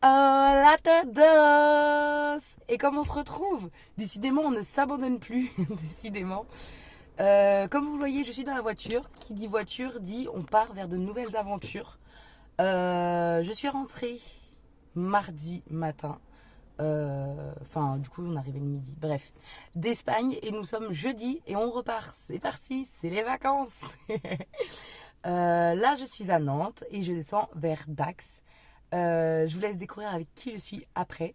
Hola todos! Et comme on se retrouve? Décidément, on ne s'abandonne plus. Décidément. Comme vous le voyez, je suis dans la voiture. Qui dit voiture dit on part vers de nouvelles aventures. Je suis rentrée mardi matin. Enfin, du coup, on arrivait le midi. Bref, d'Espagne et nous sommes jeudi et on repart. C'est parti, c'est les vacances. Là, je suis à Nantes et je descends vers Dax. Je vous laisse découvrir avec qui je suis après.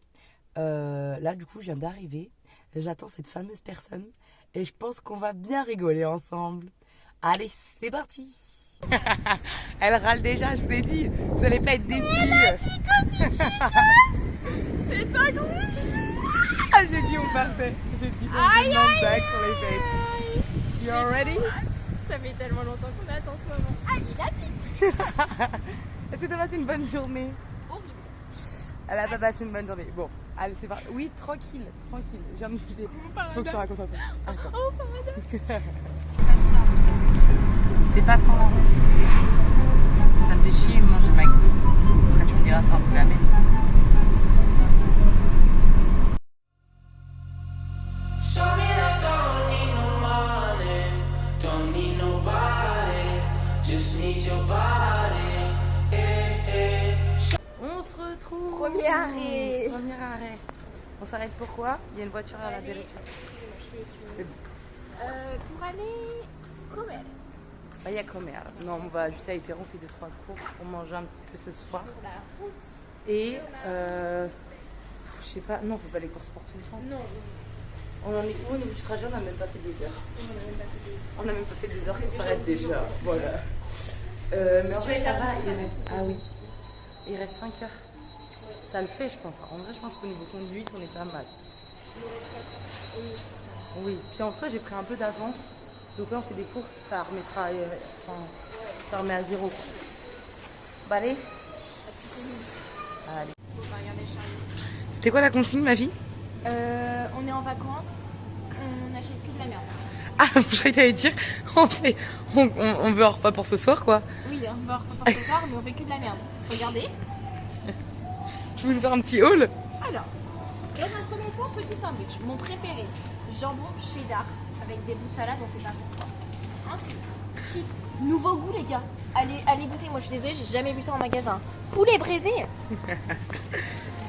Là, du coup, je viens d'arriver. J'attends cette fameuse personne et je pense qu'on va bien rigoler ensemble. Allez, c'est parti. Elle râle déjà, je vous ai dit. Vous allez pas être déçus. C'est ta grosse. Ah, j'ai dit on partait. J'ai dit on demande Dax, on les fait. You ready? Ça fait tellement longtemps qu'on attend ce moment. Allez, la petite. Est-ce que t'as passé une bonne journée? Horrible. Elle a pas passé une bonne journée. Bon, allez, c'est parti. Oui, tranquille, tranquille. Je viens de me quitter. Faut que je te raconte un truc. Attends. Oh, pardon. C'est pas tant la route. Ça me fait chier, manger McDo. Après, tu me diras, c'est un peu la même. On se retrouve. Premier arrêt. Premier arrêt. On s'arrête pourquoi? Il y a une voiture à la direction. C'est bon. Pour aller comer Bah, il y a Comer. Non, on va juste à Hyperon, on fait 2-3 courses pour manger un petit peu ce soir. sur la route. Et je sais pas, non, faut pas les courses pour tout le temps. Non, On en est où au niveau du trajet? On n'a même pas fait des heures. on n'a même pas fait des... On n'a même pas fait des heures qu'on s'arrête déjà. Voilà. Mais en fait, ça va, il reste. Ah oui. Il reste 5 heures. Ça le fait, je pense. En vrai, je pense qu'au niveau conduite, on est pas mal. Il nous reste 4 heures. Oui, je Oui. Puis en soi, j'ai pris un peu d'avance. Donc là, on fait des courses, ça remettra. Enfin, ça remet à zéro. Bah, allez. Allez. faut pas regarder le chariot. C'était quoi la consigne, ma fille? On est en vacances, on n'achète que de la merde. Ah, je croyais que t'allais dire, on veut un repas pour ce soir, quoi. Oui, on va repas pour ce soir, mais on fait que de la merde. Regardez. Tu veux nous faire un petit haul? Alors, dans un premier temps, petit sandwich, mon préféré, jambon cheddar avec des bouts de salade, on sait pas pourquoi. Ensuite, chips, nouveau goût les gars. Allez goûter, moi je suis désolée, j'ai jamais vu ça en magasin. Poulet braisé.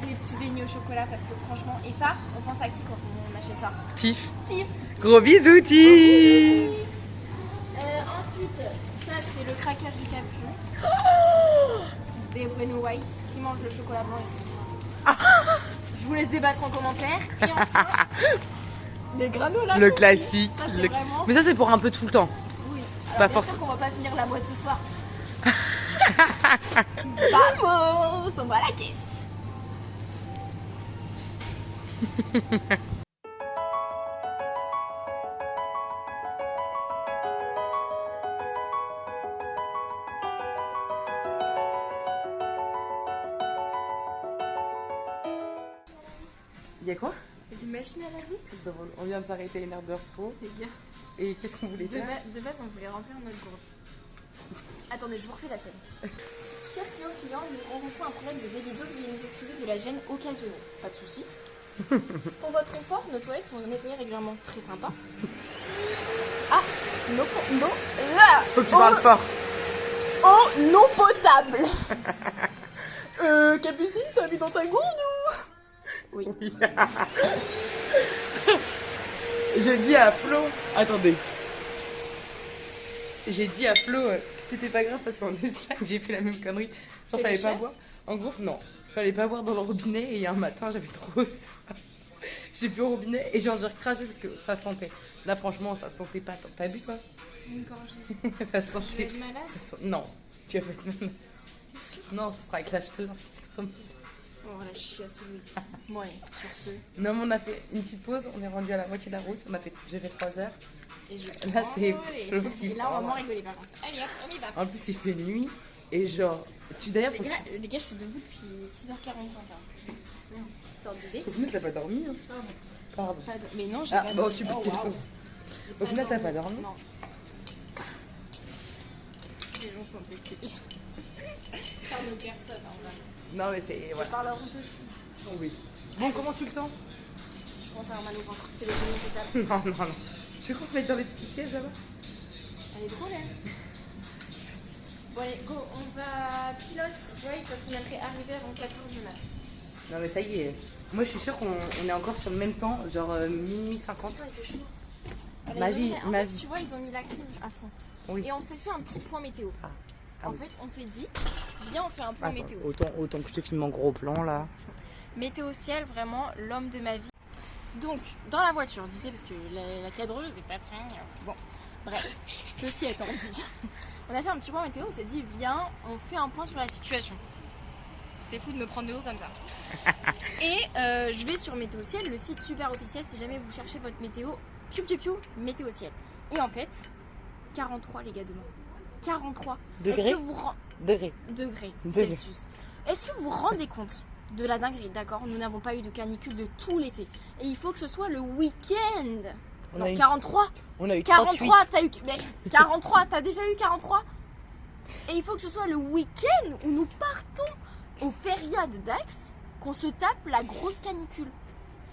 Des petits beignets au chocolat parce que franchement, et ça, on pense à qui quand on achète ça? Tiff. Tiff. Gros bisous, Tiff. Ensuite, ça c'est le cracker du Capu. Des Bueno White qui mangent le chocolat blanc. Je vous laisse débattre en commentaire. Et enfin, les granola. Le classique. Ça, c'est vraiment... Mais ça, c'est pour un peu tout le temps. Oui. C'est Alors, pas bien forcément. sûr qu'on va pas finir la boîte ce soir. Vamos, on va à la caisse. Il y a quoi? Une machine à laver. Drôle. On vient de s'arrêter à une heure de repos. Les gars, Et qu'est-ce qu'on voulait faire? de base, on voulait remplir notre gourde. Attendez, je vous refais la scène. Chers clients, nous rencontrons un problème de libido, veuillez nous excuser de la gêne occasionnée. Pas de soucis. Pour votre confort, nos toilettes sont nettoyées régulièrement. Très sympa. Ah, là. Faut que tu parles fort. Oh, non potable. Capucine, t'as mis dans ta gourde ou? Oui. J'ai dit à Flo. Attendez. J'ai dit à Flo que c'était pas grave parce qu'en Espagne, j'ai fait la même connerie. Genre, Fais fallait le pas chef. boire. En gros, non. Fallait pas boire dans le robinet et un matin, j'avais trop soif. J'ai bu au robinet et genre, j'ai recraché parce que ça sentait. Là, franchement, ça sentait pas. T'as bu, toi? Une gorgée. Ça Je vais sentait. être malade. Non, tu vas pas être malade. Non, ce sera avec la chaleur qui se remet. Oh la chiasse tout le week-end. Ouais, sur ce. Non, mais on a fait une petite pause, on est rendu à la moitié de la route. J'ai fait 3 heures. Et je... Là, c'est Flo Flo qui Et là, on va prend. moins rigoler par contre. Allez hop, on y va. En plus, il fait nuit et genre, d'ailleurs, faut Les gars, je suis debout depuis 6h45. Hein. Petite ordre de au final, t'as pas dormi. Hein. Pardon. Mais non, j'ai Ah, pas bon, dormi. tu peux Oh, te waouh. chauffer. Au final, t'as pas dormi? Non. Les gens sont flexibles. Par nos personnes, en vrai. Non, mais c'est. Voilà. Par la route aussi. Oui. Bon, comment tu le sens? Je pense avoir mal au ventre. C'est les premiers pétales. Non, non, non. Tu veux qu'on te mette dans les petits sièges là-bas? Elle est drôle, hein. Bon, allez, go, on va pilote, Joy, parce qu'on aimerait arriver avant 4h du mat. Non, mais ça y est. Moi, je suis sûre qu'on est encore sur le même temps, genre minuit 50. Putain, il fait chaud. Ma vie, en ma fait, vie. tu vois, ils ont mis la clim à fond. Oui. Et on s'est fait un petit point météo. Ah En oui. fait, on s'est dit, viens, on fait un point Attends, météo. autant que je te filme en gros plan là. Météo ciel, vraiment l'homme de ma vie. Donc, dans la voiture, je disais, parce que la cadreuse est pas très. Bon, bref, ceci étant dit, on a fait un petit point météo, on s'est dit, viens, on fait un point sur la situation. C'est fou de me prendre de haut comme ça. Et je vais sur Météo Ciel, le site super officiel, si jamais vous cherchez votre météo, piou piou piou, Météo Ciel. Et en fait, 43 les gars demain. 43. Degrés. Est-ce que vous Degrés. degrés Degrés. Celsius. Est-ce que vous vous rendez compte de la dinguerie, d'accord? Nous n'avons pas eu de canicule de tout l'été. Et il faut que ce soit le week-end. On Non, a eu 43. On a eu 38. 43, t'as eu. Mais 43, t'as déjà eu 43? Et il faut que ce soit le week-end où nous partons au feria de Dax, qu'on se tape la grosse canicule.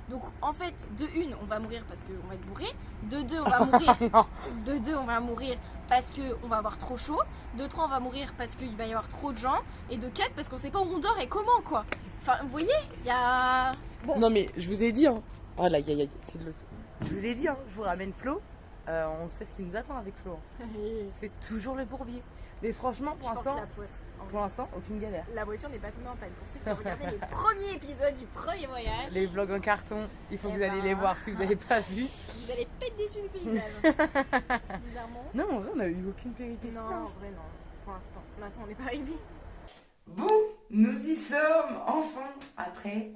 Donc en fait, de une, on va mourir parce qu'on va être bourré. De deux, on va mourir. Non. De deux, on va mourir parce qu'on va avoir trop chaud. De trois, on va mourir parce qu'il va y avoir trop de gens. Et de quatre, parce qu'on sait pas où on dort et comment, quoi. Enfin, vous voyez, il y a. Bon. Non, mais je vous ai dit, hein. Oh là, c'est de l'eau. Je vous ai dit, hein, je vous ramène Flo. On sait ce qui nous attend avec Flo. C'est toujours le bourbier. Mais franchement, pour Je porte l'instant, la poisse. pour l'instant, aucune galère. La voiture n'est pas tombée en panne. Pour ceux qui ont regardé les premiers épisodes du premier voyage, Les vlogs en carton, il faut Eh que vous alliez ben. les voir si vous n'avez pas vu. vous allez pas être déçus du paysage. Bizarrement. Non, en vrai, on n'a eu aucune péripétie. Non, hein. en vrai, non. Pour l'instant. Mais attends, on n'est pas arrivé. Bon, nous y sommes enfin après.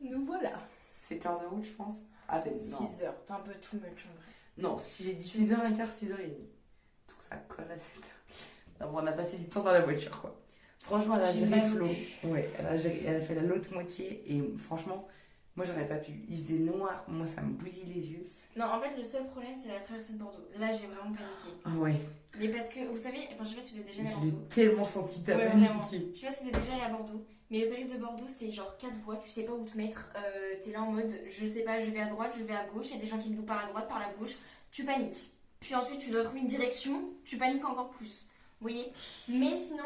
Nous voilà. 7 heures de route, je pense. À peine. Non. 6 heures. T'es un peu too much en vrai. Non, si j'ai dit 6h15, 6h30. Donc ça colle à 7h. Non, bon, on a passé du temps dans la voiture, quoi. Franchement, elle a J'ai géré mal Flo. vu. Ouais, elle a fait la l'autre moitié. Et franchement, moi, j'aurais pas pu. Il faisait noir. Moi, ça me bousille les yeux. Non, en fait, le seul problème, c'est la traversée de Bordeaux. Là, j'ai vraiment paniqué. Ah ouais. Mais parce que, vous savez, enfin, je sais pas si vous êtes déjà allé à Je l'ai Bordeaux. tellement senti ta Ouais, paniquer. vraiment. Je sais pas si vous êtes déjà allé à Bordeaux. Mais le périph' de Bordeaux, c'est genre 4 voies. Tu sais pas où te mettre. T'es là en mode, je sais pas, je vais à droite, je vais à gauche. Il y a des gens qui me douent par la droite, par la gauche. Tu paniques. Puis ensuite, tu dois trouver une direction. Tu paniques encore plus. Vous voyez? Mais sinon,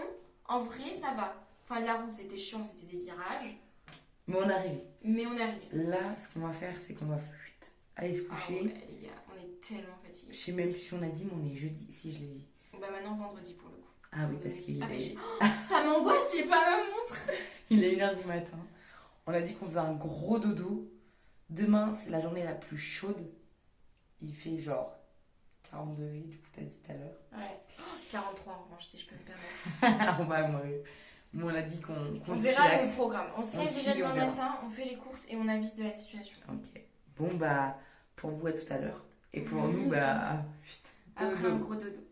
en vrai, ça va. Enfin, la route, c'était chiant, c'était des virages. Mais on arrive. Mais on est arrivé. Là, ce qu'on va faire, c'est qu'on va aller se Ah coucher. ouais, les gars, on est tellement Je fatigués. sais même plus si on a dit, mais on est jeudi. Si, je l'ai dit. Bah maintenant, vendredi pour le coup. Ah oui, parce qu'il Ah, mais est, ça m'angoisse, j'ai pas ma montre. il est 1h du matin. On a dit qu'on faisait un gros dodo. Demain, c'est la journée la plus chaude. Il fait genre 40 degrés, du coup, t'as dit tout à l'heure. Ouais. 43 en revanche, si je peux me permettre. On va mourir. Nous, on a dit qu'on On verra chillaxe. le programme. On se On lève déjà chill, on demain verra. matin, on fait les courses et on avise de la situation. Ok. Bon, bah, pour vous, à tout à l'heure. Et pour nous, bah, Après un gros dodo.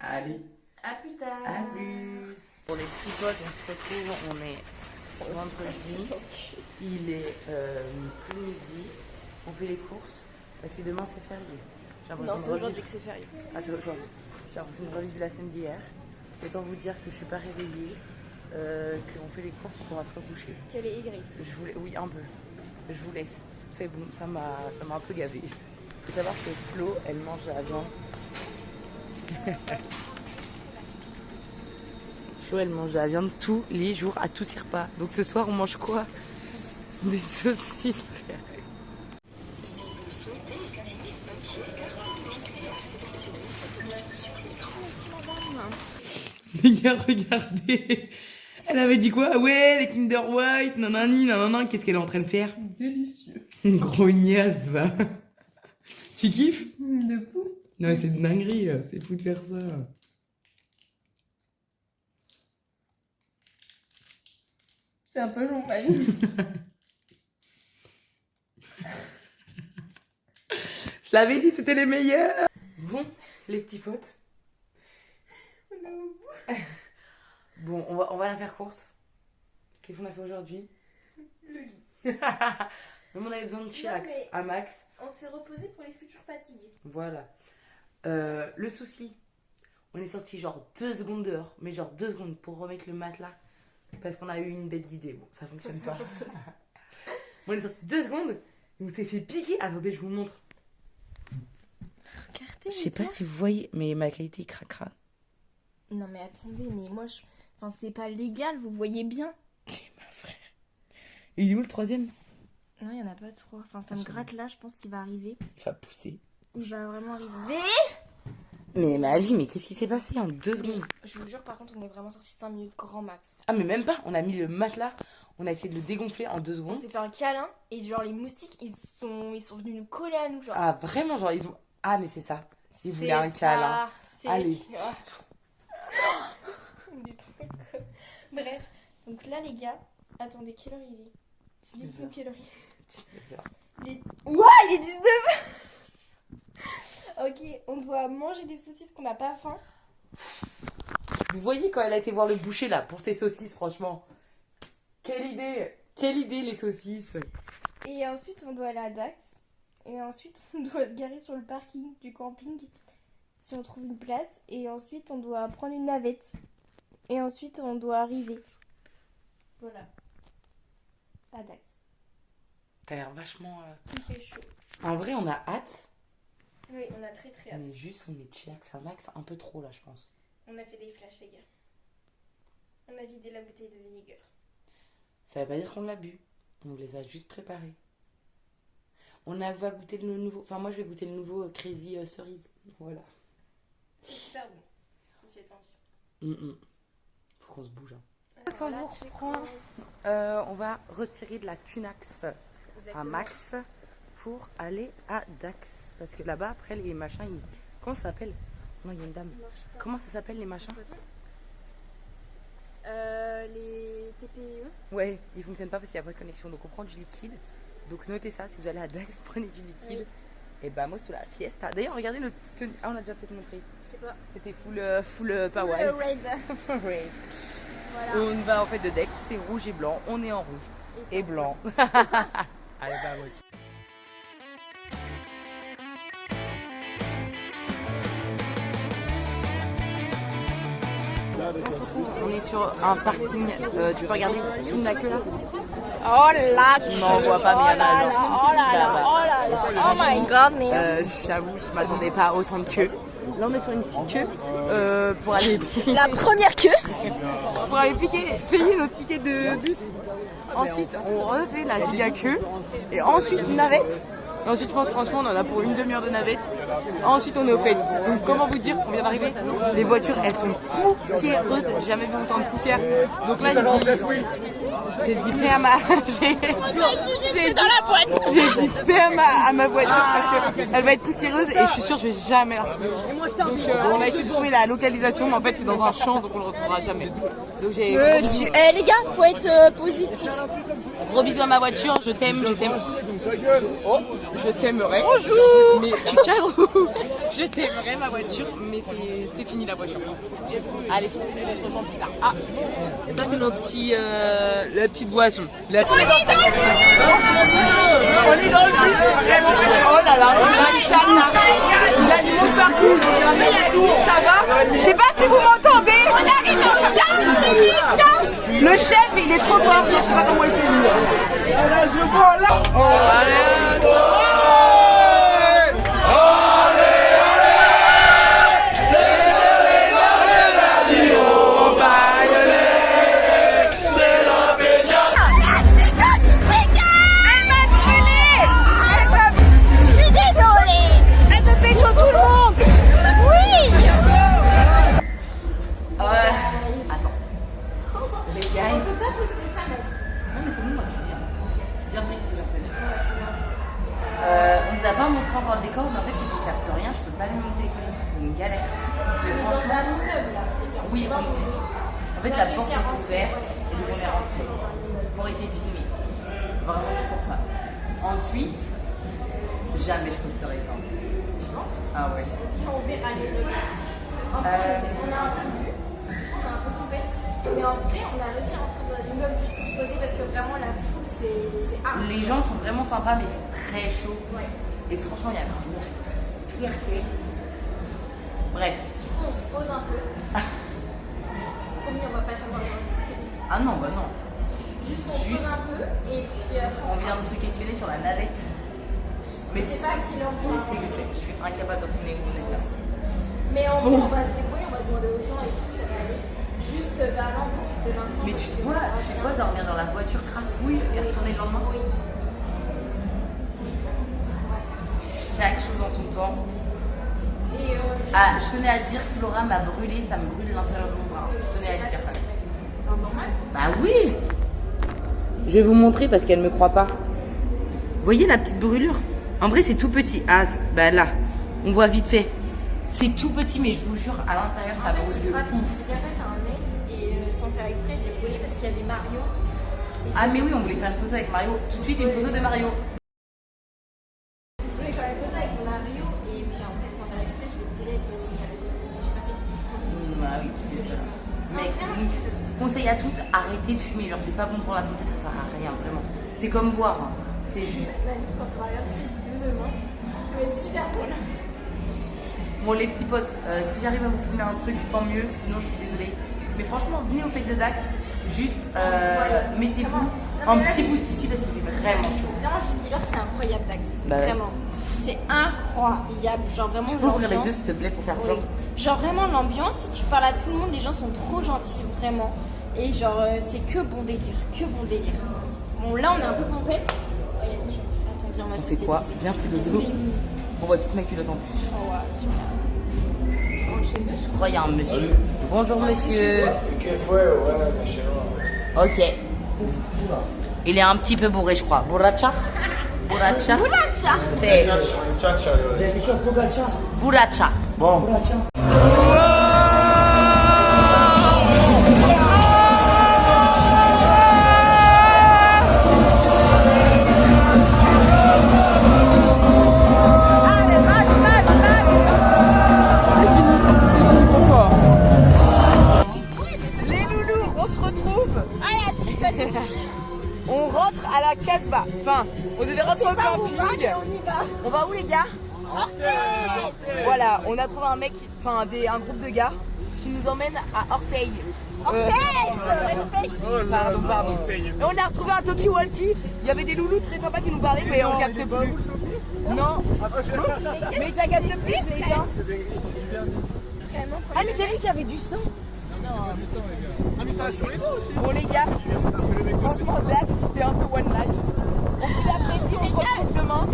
Allez, À plus tard. à plus. Pour les petits potes, on se retrouve, on est vendredi. Il est plus midi. On fait les courses parce que demain c'est férié. J'ai l'impression Non, de c'est aujourd'hui revivre- que c'est férié. Ah, c'est aujourd'hui. J'ai l'impression de revivre la scène d'hier. Autant vous dire que je suis pas réveillée, qu'on fait les courses et qu'on va se recoucher. Qu'elle est aigrie. Je voulais, oui, un peu. Je vous laisse. C'est bon, ça m'a un peu gavé. Il faut savoir que Flo, elle mange la viande. Flo, elle mange de la viande tous les jours, à tous ses repas. Donc ce soir, on mange quoi? Des saucisses. Les gars, regardez. Elle avait dit quoi? Ouais, les Kinder White, nanani, nanana. Qu'est-ce qu'elle est en train de faire? Délicieux. Grognasse, va. Tu kiffes? De fou. Non, mais c'est de dinguerie, c'est fou de faire ça. C'est un peu long, ma vie. Je l'avais dit, c'était les meilleurs. Bon, les petits potes. Bon, on va la faire courte. Qu'est-ce qu'on a fait aujourd'hui? Le lit. Même on avait besoin de chillax mais- à max. On s'est reposé pour les futures fatigues. Voilà. Le souci, on est sorti genre 2 secondes dehors, mais genre 2 secondes pour remettre le matelas Parce qu'on a eu une bête d'idée. Bon, ça fonctionne pas. Bon, on est sorti 2 secondes. Et on s'est fait piquer. Attendez, je vous montre. Regardez. Je sais pas si vous voyez, mais ma qualité craquera. Non mais attendez, mais moi je... Enfin c'est pas légal, vous voyez bien. C'est ma frère. Et il est où le 3e? Non, il y en a pas 3. Enfin ça me gratte là, je pense qu'il va arriver. Il va pousser. Il va vraiment arriver. Mais ma vie, mais qu'est-ce qui s'est passé en 2 secondes? Je vous jure, par contre, on est vraiment sorti 5 minutes grand max. Ah, mais même pas. On a mis le matelas. On a essayé de le dégonfler en 2 On secondes. s'est fait un câlin et genre les moustiques, ils sont venus nous coller à nous. Genre. Ah, vraiment, genre, ils ont. Ah, mais c'est ça. Ils voulaient C'est un câlin. ça, Allez. Ah. On est trop cons. Bref, donc là, les gars, attendez, quelle heure il est? Dites-nous quelle heure il est. Ouah, il est 19h. Ok, on doit manger des saucisses qu'on n'a pas faim. Vous voyez quand elle a été voir le boucher là pour ses saucisses, franchement. Quelle idée! Quelle idée, les saucisses! Et ensuite, on doit aller à Dax. Et ensuite, on doit se garer sur le parking du camping si on trouve une place. Et ensuite, on doit prendre une navette. Et ensuite, on doit arriver. Voilà. À Dax. T'as l'air vachement. Il fait chaud. En vrai, on a hâte. Oui, on a très très hâte. Mais juste, on est chillax à max, un peu trop là, je pense. On a fait des flashs, les gars. On a vidé la bouteille de vinaigre. Ça veut pas dire qu'on l'a bu. On les a juste préparés. On va goûter le nouveau. Enfin, moi, je vais goûter le nouveau Crazy cerise. Voilà. C'est super bon. Ceci étant dit. Faut qu'on se bouge. Hein. Alors là, On va retirer de la Tunax à exactement. Max pour aller à Dax. Parce que là-bas, après, les machins, ils... Comment ça s'appelle? Non, il y a une dame. Ça marche pas. Comment ça s'appelle, les machins? Les TPE. Ouais, ils fonctionnent pas parce qu'il n'y a pas de connexion. Donc, on prend du liquide. Donc, notez ça. Si vous allez à Dax, prenez du liquide. Oui. Et vamos sur la fiesta. D'ailleurs, regardez notre petite tenue. Ah, on a déjà peut-être montré. Je sais pas. C'était full pas Le white. raid. Ouais. Voilà. On va en fait de Dax, c'est rouge et blanc. On est en rouge et blanc. Allez, vamos. On se retrouve, on est sur un parking. Tu peux regarder, filme la queue là. Oh là, Non, on voit pas, mais il y en a genre. oh là là, oh là là, oh my god, J'avoue, je m'attendais pas à autant de queue. Là, on est sur une petite queue pour aller la première queue. pour aller payer nos tickets de bus. Ensuite, on refait la giga queue. Et ensuite, une navette. Et ensuite, je pense franchement, on en a pour une demi-heure de navette. Ensuite, on est au fait. Donc, comment vous dire, on vient d'arriver. Les voitures, elles sont poussiéreuses. J'ai jamais vu autant de poussière. Donc là, j'ai dit paix à ma... C'est dans la boîte. J'ai dit paix à ma voiture parce qu'elle va être poussiéreuse et je suis sûre que je vais jamais la retrouver. Donc on a essayé de trouver la localisation, mais en fait c'est dans un champ donc on le retrouvera jamais. Donc j'ai Eh les gars, faut être positif. gros bisous à ma voiture, je t'aime, je t'aime. Oh, je t'aimerais. Bonjour. Mais tu carreaux. Je t'aimerais ma voiture, mais c'est fini la voiture. Allez, on se rejoint plus tard. Ah, ça c'est nos petits, la petite boisson. On est dans le bus, c'est vraiment. Oh là là, c'est un cana. Il y a du monde partout. Ça va? Je sais pas si vous m'entendez. On arrive dans 15 minutes. Le chef, il est trop fort. Je sais pas comment il fait lui. On nous a pas montré encore le décor, mais en fait, il ne capte rien. Je peux pas lui mon téléphone et tout, c'est une galère. Mais franchement, oui, en fait, la porte est ouverte et donc on est rentré pour essayer de filmer. Vraiment juste pour ça. Ensuite, jamais je posterai ça. Tu penses? Ah ouais. On verra les vlogs. En fait, on a un peu bu, on a un peu compète, mais en vrai, on a réussi à rentrer dans l'immeuble juste pour se poser parce que vraiment la foule, c'est hard. Les gens sont vraiment sympas, mais c'est très chaud. Ouais. Et franchement, il y a pire que. Bref. Du coup, on se pose un peu. Promis, on va pas s'en voir. Ah non, bah non. Juste on se pose un peu et puis On vient de se questionner sur la navette. Mais c'est pas qui l'envoie. c'est que je sais, je suis incapable d'entraîner où on est là. Mais on va se débrouiller, on va demander aux gens et tout, ça va aller. Juste là, on profite de l'instant. Mais tu te vois dormir dans la voiture crasse-pouille et retourner le lendemain? Oui. Chaque chose en son temps. Et Ah, je tenais à dire que Flora m'a brûlé, ça me brûle l'intérieur de mon bras. Je tenais à le dire. normal. Bah oui. Je vais vous montrer parce qu'elle me croit pas. Vous voyez la petite brûlure? En vrai c'est tout petit. Ah bah là, on voit vite fait. C'est tout petit mais je vous jure à l'intérieur ça brûle de J'ai frappé une ouf. cigarette à un mec et sans faire exprès, je l'ai brûlé parce qu'il y avait Mario. Ah mais oui, on voulait faire une photo avec Mario. Tout de suite une photo de Mario. Je voulais faire une photo avec Mario et puis en fait sans faire exprès, je l'ai brûlé avec la cigarette. J'ai pas fait exprès. Bah oui, c'est ça. Mec, conseil à toutes, arrêtez de fumer. Genre c'est pas bon pour la santé, ça sert à rien vraiment. C'est comme boire, hein. C'est juste. Mamie, quand on va regarder cette vidéo demain, ça va être super drôle. Bon les petits potes, si j'arrive à vous filmer un truc, tant mieux, sinon je suis désolée. Mais franchement, venez au Fête de Dax, juste mettez-vous un petit bout de tissu parce qu'il fait vraiment chaud. Vraiment, juste dis-leur que c'est incroyable, Dax. Bah, vraiment. C'est incroyable. Genre vraiment. Tu peux ouvrir les l'ambiance- yeux s'il te plaît pour faire Oui. genre. Genre vraiment l'ambiance, tu parles à tout le monde, les gens sont trop gentils, vraiment. Et genre c'est que bon délire, que bon délire. Bon là on est un peu pompette. Oh, y a des gens. Attends, viens, on va On se sait quoi? socialiser. Viens, fais le Désolée, zoo. Loulou. On voit toute ma culotte en plus. Oh ouais, super. On est chez eux. Je crois qu'il y a un monsieur. Salut. Bonjour monsieur. Que fue, ouais, mais chez moi. Ok. Il est un petit peu bourré je crois. Buracha? Buracha? Boulacha. C'est Ciao, Buracha. Bon. Les loulous, on se retrouve. Ah la chicotte. On rentre à la Casbah. Enfin, on devait rentrer au camping. On y va. On va où les gars? Orthez. Voilà, on a trouvé un mec, enfin un groupe de gars qui nous emmène à Orteil. Orthez, respecte. Pardon. Et on a retrouvé un talkie-walkie. Il y avait des loulous très sympas qui nous parlaient, mais on capte plus. Non. Mais ça capte plus, je l'ai éteint. Ah mais c'est lui qui avait du sang. Bon les gars, franchement Dax, c'était un peu one life. On vous apprécie, on se retrouve demain.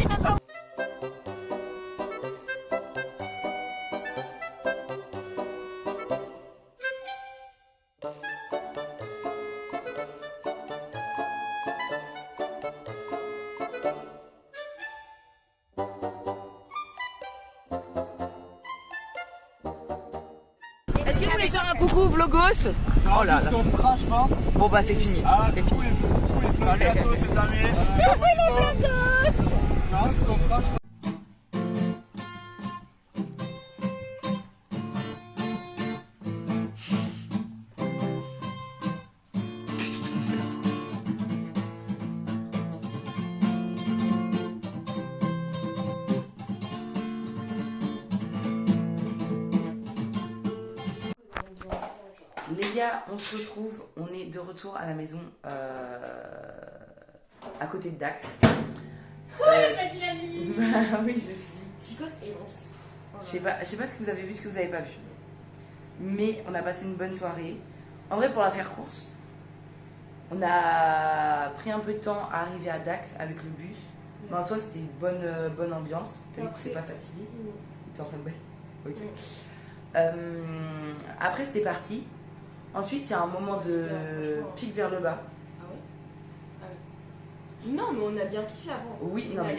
Est-ce que vous voulez faire un coucou vlogos? Oh là là. je pense. Bon bah c'est fini. C'est fini. Salut à tous les amis. Non, ce qu'on fera, Les gars, on se retrouve, on est de retour à la maison à côté de Dax. Ouais, t'as dit la vie. Bah oui, je suis. Chicos et on se. Je sais pas ce que vous avez vu, ce que vous avez pas vu. Mais on a passé une bonne soirée. En vrai, pour la faire course, on a pris un peu de temps à arriver à Dax avec le bus. Mais en soi, c'était une bonne ambiance. T'as dit que t'étais pas fatigué. T'es en train de bailler. Ok. Après, c'était parti. Ensuite, il y a un moment de pic vers le bas. Ah oui. Ah oui. Non, mais on a bien kiffé avant. Oui, non, mais,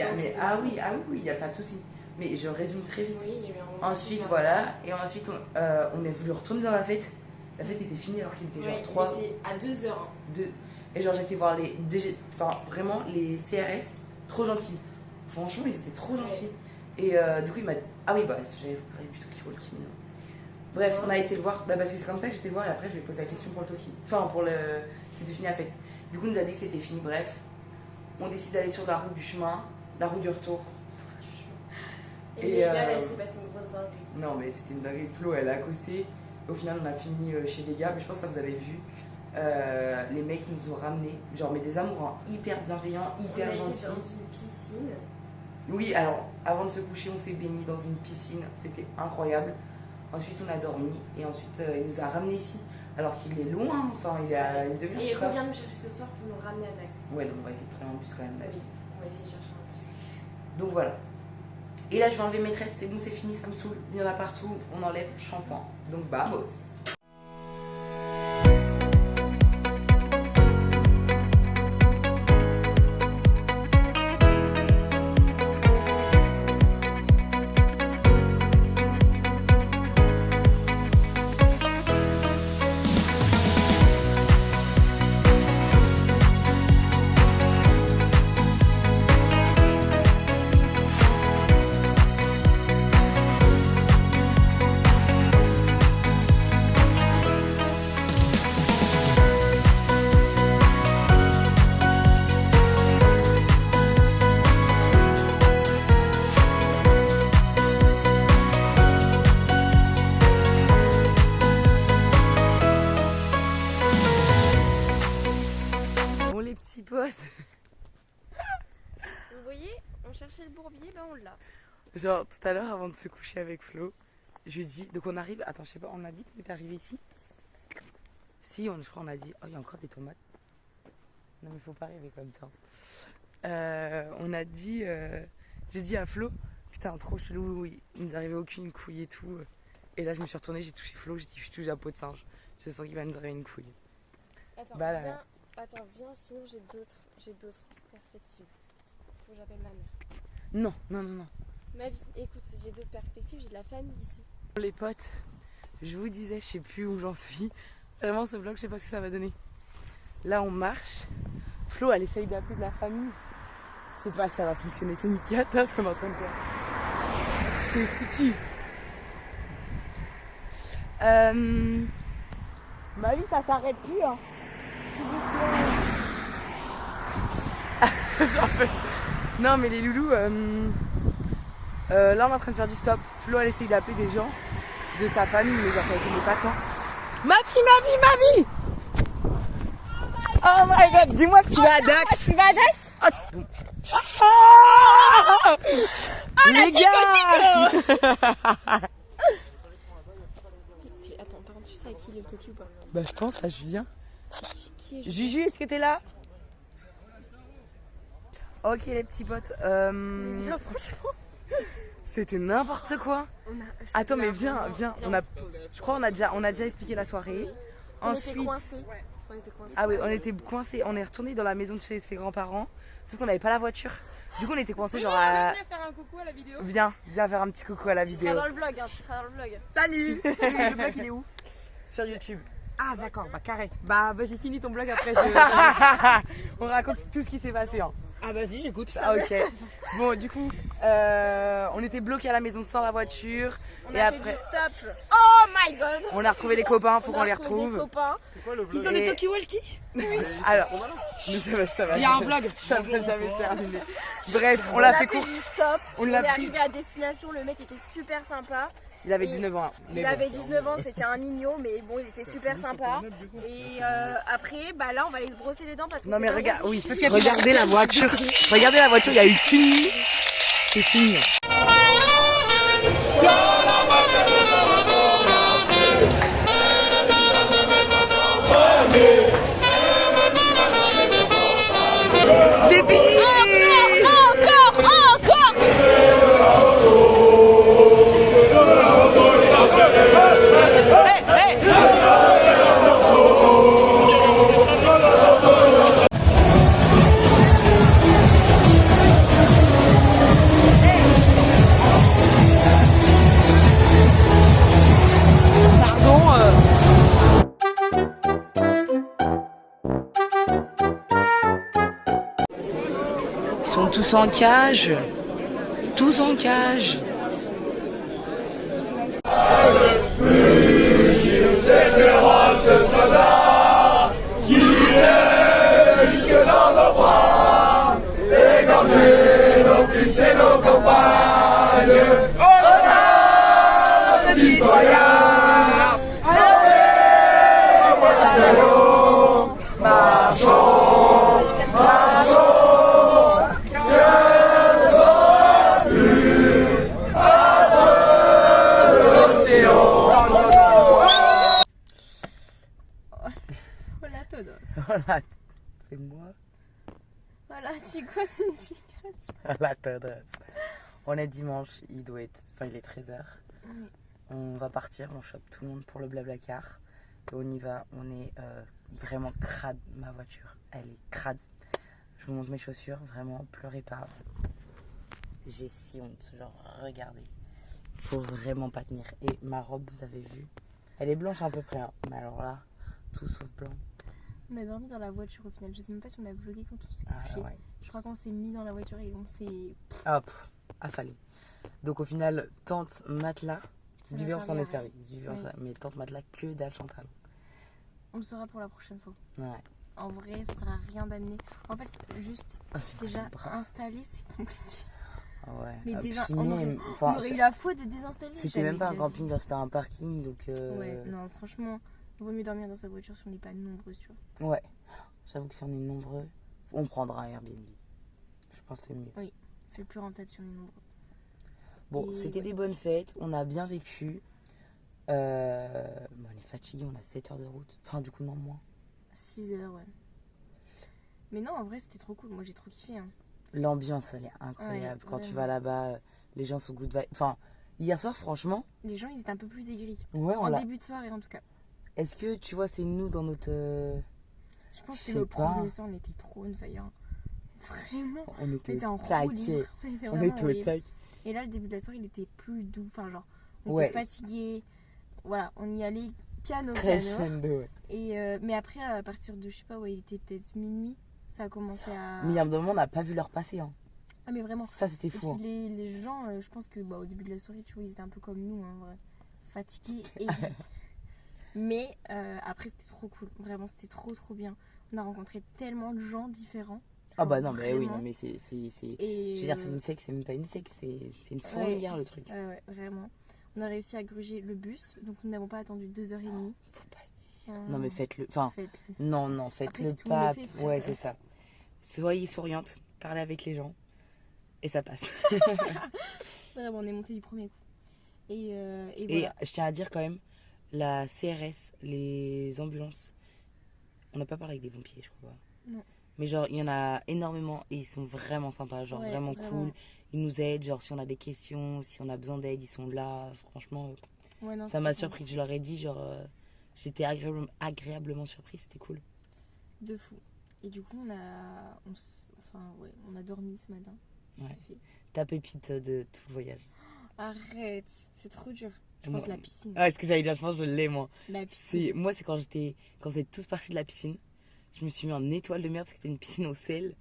oui, il n'y a pas de souci. Mais je résume très vite. Oui, il y a eu un moment. Ensuite, voilà. Et ensuite, on a voulu retourner dans la fête. La fête était finie alors qu'il était genre 3. Il était à 2h. 2. Et genre, j'étais voir les enfin, vraiment, les CRS, trop gentils. Franchement, ils étaient trop gentils. Et du coup, il m'a dit. Ah oui, bah, j'avais parlé du Toki Walkie. Bref, on a été le voir. Bah, parce que c'est comme ça que j'étais le voir. Et après, je lui ai posé la question pour le Toki. Enfin, pour le. C'était fini la fête. Du coup, il nous a dit que c'était fini. Bref, on décide d'aller sur la route du chemin, la route du retour. Et les gars, là, il s'est passé une grosse dinguerie. Non, mais c'était une dinguerie. Flo, elle a accosté. Au final, on a fini chez les gars, mais je pense que ça vous avez vu. Les mecs nous ont ramenés, genre mais des amours hein, hyper bienveillants, hyper gentils. Dans une piscine. Oui, alors avant de se coucher, on s'est baigné dans une piscine, c'était incroyable. Ensuite, on a dormi et ensuite, il nous a ramenés ici. Alors qu'il est loin, enfin, il est à une demi-heure. Et il revient nous chercher ce soir pour nous ramener à Dax. Ouais, donc on va essayer de trouver un bus quand même. Oui, on va essayer de chercher un bus. Donc voilà. Et là, je vais enlever mes tresses, c'est bon, c'est fini, ça me saoule. Il y en a partout, on enlève shampoing. Donc, vamos! Vous voyez, on cherchait le bourbier, ben on l'a. Genre, tout à l'heure, avant de se coucher avec Flo, je lui dis, donc on arrive, attends, je sais pas, on a dit qu'on était arrivé ici? Si, je crois qu'on a dit, oh, il y a encore des tomates. Non, mais faut pas arriver comme ça. On a dit, j'ai dit à Flo, putain, trop chelou, il nous arrivait aucune couille et tout. Et là, je me suis retournée, j'ai touché Flo, j'ai dit, je touche la peau de singe. Je sens qu'il va nous arriver une couille. Attends, Bah, là, viens, viens, sinon j'ai d'autres perspectives. Faut que j'appelle ma mère. Non, non, non, non. Ma vie, écoute, j'ai d'autres perspectives, j'ai de la famille ici. Les potes, je vous disais, je sais plus où j'en suis. Vraiment, ce vlog, je sais pas ce que ça va donner. Là, on marche. Flo, elle essaye d'appeler de la famille. Je sais pas si ça va fonctionner. C'est une cata ce qu'on est en train de faire. C'est foutu. Ma vie, ça s'arrête plus. Hein. S'il vous plaît. J'en fais. Non, mais les loulous, là, on est en train de faire du stop. Flo, elle essaye d'appeler des gens de sa famille, mais genre, elle n'est pas tant. Ma vie! Oh my god, dis-moi que tu vas à Dax! Tu vas à Dax? Les gars! Attends, par contre, tu sais à qui il est occupé ou pas? Bah, je pense à Julien. Qui est Juju, est-ce que t'es là? Ok, les petits potes. franchement. C'était n'importe quoi. Attends, mais viens. Je crois qu'on a déjà expliqué la soirée. On Ensuite. était coincés. Ah oui, on était coincés. On est retourné dans la maison de chez ses grands-parents. Sauf qu'on n'avait pas la voiture. Du coup, on était coincés genre à. Viens faire un coucou à la vidéo. Viens faire un petit coucou à la Tu vidéo. seras dans le vlog, hein, tu seras dans le vlog. Salut. Le blog, il est où? Sur YouTube. Ah d'accord, bah carré. Bah vas-y, finis ton blog après. On raconte tout ce qui s'est passé. Hein. Ah vas-y, j'écoute. Ah, ok. Bon, du coup, on était bloqués à la maison sans la voiture. On et a après, fait du stop. Oh my god. on a retrouvé les copains. Faut On qu'on a les retrouvé des retrouve. copains. C'est quoi le vlog? Ils ont Et- des talkie-walkie. Alors, ça va. Il y a un vlog. Ça va jamais se terminer. Bref, on l'a fait court. du stop. On On l'a est pris. arrivé à destination, le mec était super sympa. Il avait Et 19 ans. Mais Il bon. avait 19 ans, c'était un mignon, mais bon, il était super sympa. Et après, bah là, on va aller se brosser les dents parce que Non mais regarde, oui, regardez la voiture. Regardez la voiture, il y a eu qu'une nuit. C'est fini. C'est fini. Encore. Ils sont tous en cage. Tous en cage. Voilà, Chico, c'est une chico. La tendresse. On est dimanche, il est 13h. Oui. On va partir, on chope tout le monde pour le Blablacar. Et on y va, on est vraiment crade, ma voiture. Elle est crade. Je vous montre mes chaussures, vraiment, pleurez pas. J'ai si honte, genre, regardez. Faut vraiment pas tenir. Et ma robe, vous avez vu, elle est blanche à peu près, hein. Mais alors là, tout sauf blanc. On a dormi dans la voiture au final. Je sais même pas si on a vlogué quand on s'est couché. Ah ouais. Je crois qu'on s'est mis dans la voiture et on s'est. Hop, affalé. Donc au final, tente matelas, Ça du n'a verre s'en est servi à servi. Du verre, Oui. ça- mais tente matelas que dalle Chantal. On le saura pour la prochaine fois. Ouais. En vrai, ça sert à rien d'amener. En fait, c'est juste Ah, c'est déjà pas bras. installer, c'est compliqué. Ah ouais. Mais Ah, puis puis on aurait, même, on enfin, aurait c'est- eu la foi de désinstaller. c'était jamais même pas un de la camping, vie. genre, c'était un parking, donc Ouais, non, franchement, vaut mieux dormir dans sa voiture si on n'est pas nombreuses, tu vois. ouais. J'avoue que si on est nombreux, on prendra un Airbnb. Je pense que c'est mieux. C'est le plus rentable si on est nombreux. Bon, Et c'était ouais. des bonnes fêtes, on a bien vécu. Bon, on est fatigué, on a 7 heures de route. Enfin, du coup, non, moins. 6 heures, ouais. Mais non, en vrai, c'était trop cool. Moi, j'ai trop kiffé. Hein. L'ambiance, elle est incroyable. Ouais, Quand tu vraiment. vas là-bas, les gens sont good vibes. Enfin, hier soir, franchement, Les gens, ils étaient un peu plus aigris. ouais, on En l'a. début de soirée, en tout cas. Est-ce que tu vois, c'est nous dans notre. Je pense Je que sais le pas. premier soir, on était trop on fire. Vraiment. On On était était en au roue taquet. libre. On était On vraiment était au horrible. taquet. Et là, le début de la soirée, il était plus doux. Enfin, genre, on Ouais. était fatigués. Voilà, on y allait piano, piano. Crescendo, ouais. Et mais après, à partir de, je sais pas, ouais, il était peut-être minuit. Ça a commencé à. Mais il y a un moment, on n'a pas vu leur passer. Hein. Ah, mais vraiment. Ça, c'était Et fou. puis Hein. les gens, je pense que au début de la soirée, tu vois, ils étaient un peu comme nous, hein, vrai. Fatigués, aigris. Mais après, c'était trop cool. Vraiment, c'était trop, trop bien. On a rencontré tellement de gens différents. Ah bah Genre, non, mais oui, vraiment. non, mais c'est. Et, Je veux dire, c'est une secte, c'est même pas une secte, c'est une fourmilière le truc. ouais, vraiment. On a réussi à gruger le bus, donc nous n'avons pas attendu 2h30. Faut pas dire. Non, mais faites-le. Enfin, Faites-le. non, Après, faites-le si tout le monde pas. le fait, frère, Ouais, c'est ça. Soyez souriante, parlez avec les gens. Et ça passe. Vraiment, on est monté du premier coup. Et Et voilà. je tiens à dire quand même, la CRS, les ambulances, on n'a pas parlé avec des pompiers, je crois. Non. Mais genre, il y en a énormément et ils sont vraiment sympas, genre Ouais, vraiment vraiment. cool. Ils nous aident, genre si on a des questions, si on a besoin d'aide, ils sont là. Franchement, Ouais, non, ça m'a c'était surpris. Je leur ai dit, genre, j'étais agréablement surprise, c'était cool. de fou. Et du coup, on a dormi ce matin. Ouais. Vite fait. Ta pépite de tout le voyage. Arrête, c'est trop dur. Je Moi- pense la piscine. Ah, ce que j'allais dire, je pense que je l'ai, moi. La piscine. Moi, c'est quand vous êtes tous partis de la piscine, je me suis mis en étoile de mer parce que c'était une piscine au sel.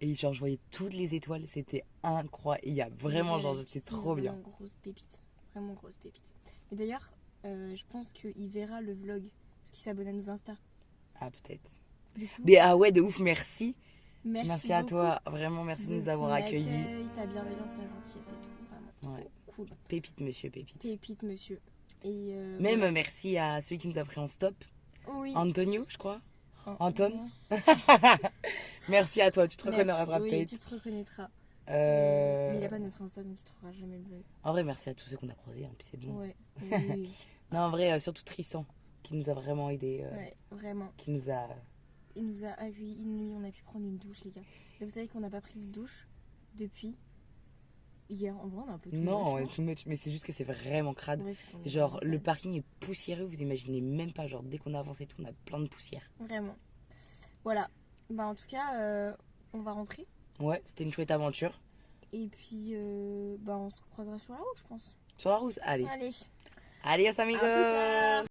Et genre, je voyais toutes les étoiles, c'était incroyable. Vraiment, Ouais, genre, la c'était piscine, trop bien. Vraiment grosse pépite. Vraiment grosse pépite. Et d'ailleurs, je pense qu'il verra le vlog. Parce qu'il s'abonne à nos Insta. Ah, peut-être. Du coup, Mais ah ouais, de ouf, merci. merci à beaucoup toi, vraiment merci de nous avoir ton accueillis. accueil, ta bienveillance, ta gentillesse et tout. Vraiment Ouais. trop cool. Pépite, monsieur, pépite. Pépite, monsieur. Et Même voilà. merci à celui qui nous a pris en stop, Oui. Antonio, je crois. Oh, Anton. oh. Merci à toi, tu te Merci, reconnaîtras oui, peut-être. tu te reconnaîtras. Euh, Mais il a pas notre Insta, donc il trouvera jamais le vlog. En vrai, merci à tous ceux qu'on a croisés, hein, puis c'est bon. Ouais. Oui, Non, en vrai, surtout Tristan, qui nous a vraiment aidé, ouais, vraiment. qui nous a... Il nous a accueillis une nuit, on a pu prendre une douche, les gars. Et vous savez qu'on n'a pas pris de douche depuis hier. En vrai, on a un peu tout Non, moche, ouais, too much, mais c'est juste que c'est vraiment crade. Bref, on est Genre, vraiment le sale. parking est poussiéreux, vous imaginez même pas. Genre, dès qu'on a avancé tout, on a plein de poussière. Vraiment. Voilà. Bah, en tout cas, on va rentrer. Ouais, c'était une chouette aventure. Et puis, bah, on se recroisera sur la route, je pense. Sur la rousse, allez. Allez. Adios, À plus amigos. tard.